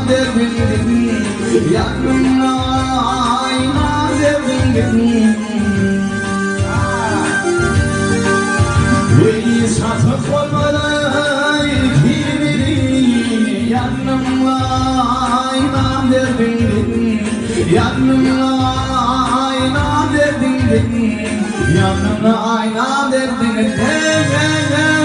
derdin yanımda ayna derdin Ve satıp olmadan kibiri yanımda ayna derdin yanımda ayna derdin yanımda ayna derdin